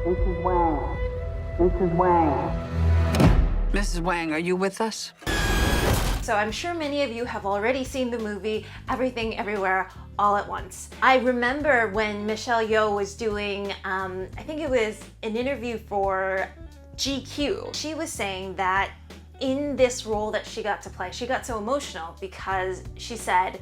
Mrs. Wang. Mrs. Wang. Mrs. Wang, are you with us? So I'm sure many of you have already seen the movie Everything Everywhere All at Once. I remember when Michelle Yeoh was doing, I think it was an interview for GQ. She was saying that in this role that she got to play, she got so emotional because she said,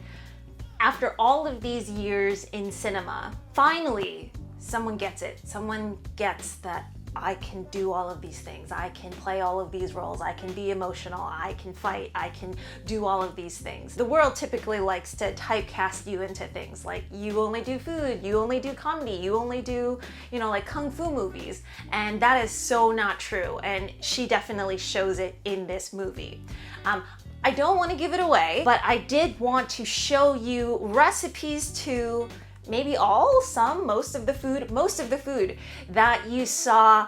after all of these years in cinema, finally someone gets it. Someone gets that I can do all of these things. I can play all of these roles. I can be emotional. I can fight. I can do all of these things. The world typically likes to typecast you into things like you only do food, you only do comedy, you only do, you know, like kung fu movies. And that is so not true. And she definitely shows it in this movie. I don't want to give it away, but I did want to show you recipes to maybe all, some, most of the food that you saw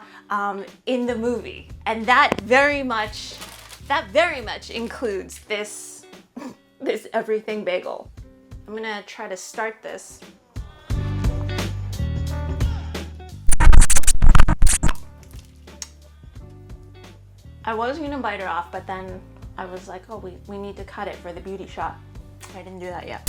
in the movie. And that very much includes this, this everything bagel. I'm gonna try to start this. I was gonna bite it off, but then I was like, oh, we need to cut it for the beauty shot. I didn't do that yet.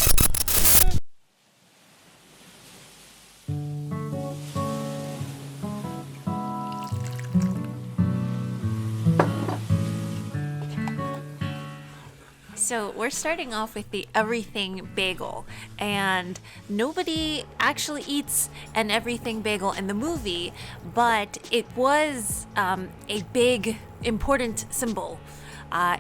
So we're starting off with the everything bagel, and nobody actually eats an everything bagel in the movie, but it was a big, important symbol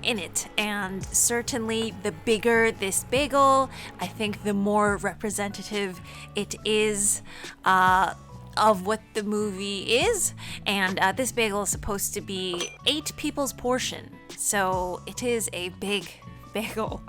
in it. And certainly the bigger this bagel, I think the more representative it is of what the movie is. And this bagel is supposed to be 8 people's portion, so it is a big bagel.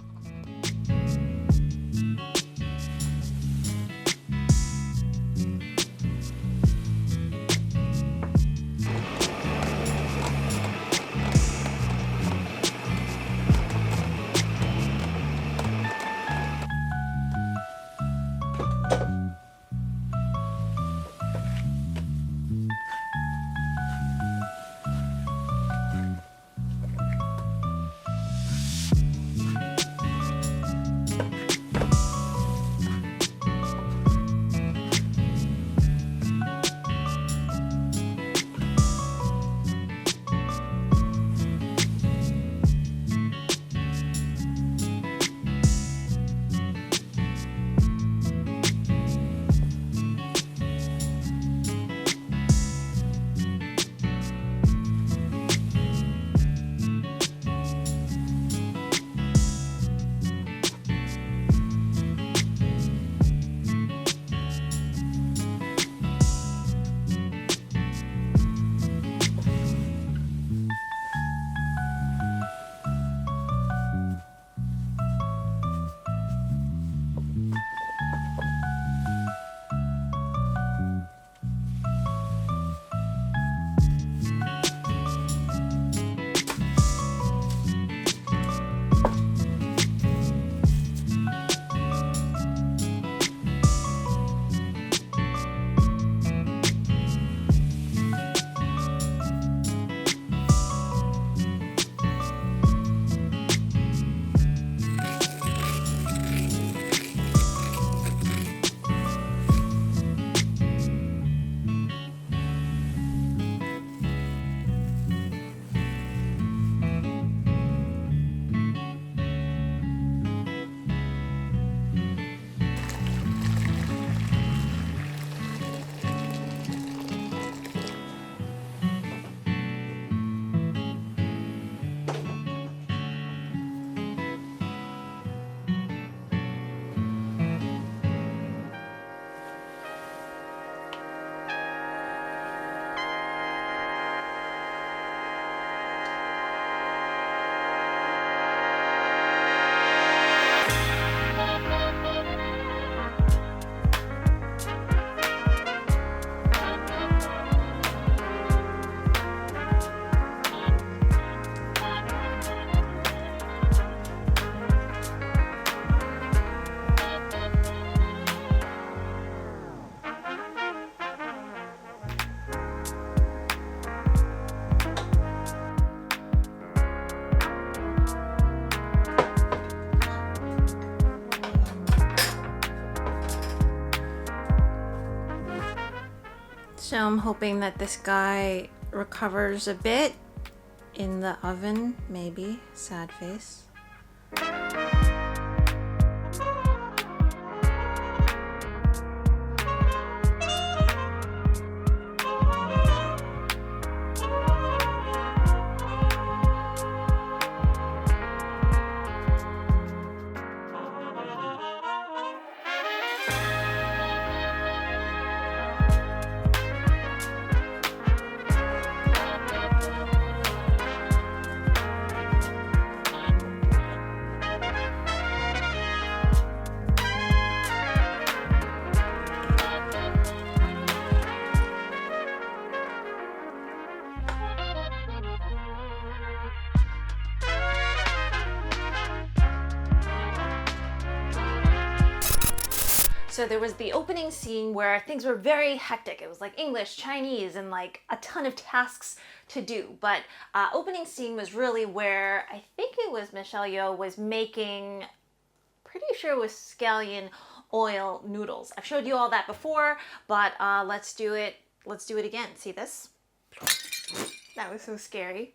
So I'm hoping that this guy recovers a bit in the oven, maybe. Sad face. So there was the opening scene where things were very hectic. It was like English, Chinese, and like a ton of tasks to do. But opening scene was really where I think it was Michelle Yeoh was making, pretty sure it was scallion oil noodles. I've showed you all that before, but let's do it. Let's do it again. See this? That was so scary.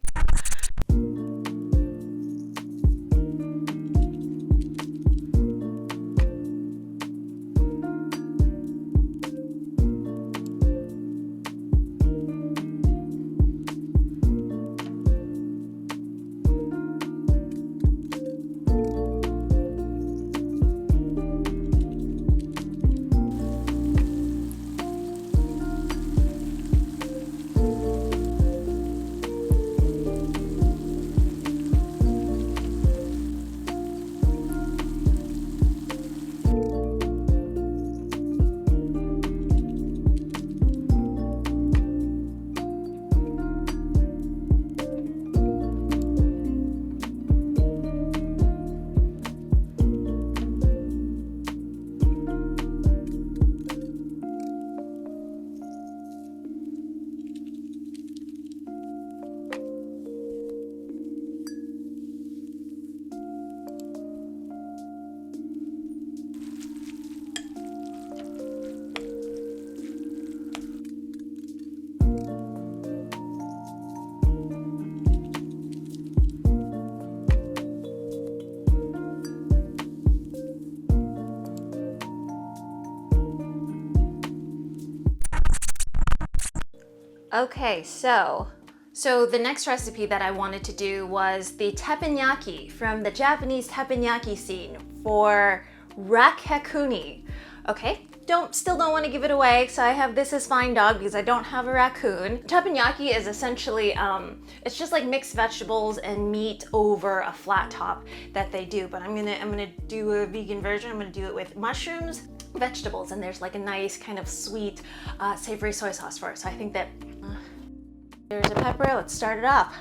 Okay, so the next recipe that I wanted to do was the teppanyaki from the Japanese teppanyaki scene for rakekuni. Okay, still don't want to give it away, so I have This Is Fine Dog because I don't have a raccoon. Teppanyaki is essentially, it's just like mixed vegetables and meat over a flat top that they do, but I'm gonna do a vegan version. I'm gonna do it with mushrooms, vegetables, and there's like a nice kind of sweet, savory soy sauce for it. So I think that there's a pepper. Let's start it up.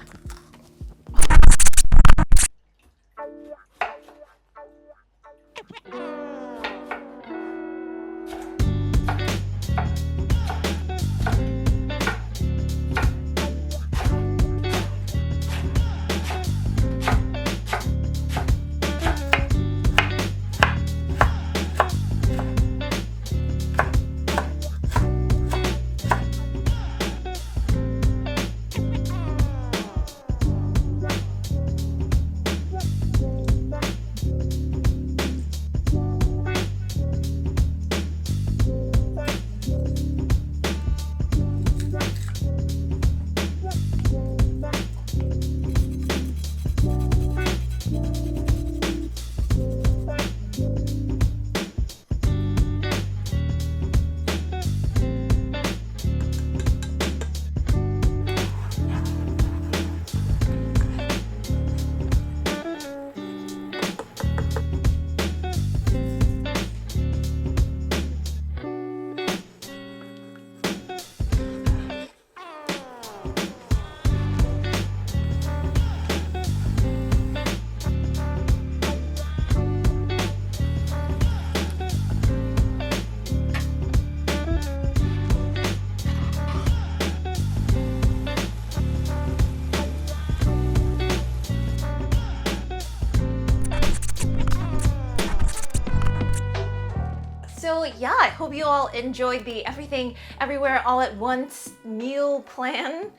yeah, I hope you all enjoyed the Everything Everywhere All at Once meal plan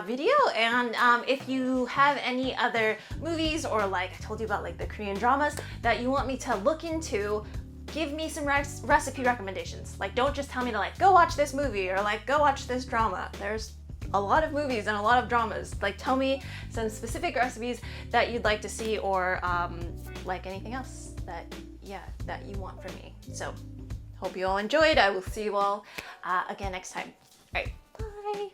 video. And if you have any other movies, or like I told you about like the Korean dramas that you want me to look into, give me some recipe recommendations. Like, don't just tell me to like go watch this movie or like go watch this drama. There's a lot of movies and a lot of dramas. Like, tell me some specific recipes that you'd like to see, or like anything else that you want from me. So hope you all enjoyed. I will see you all again next time. All right, bye.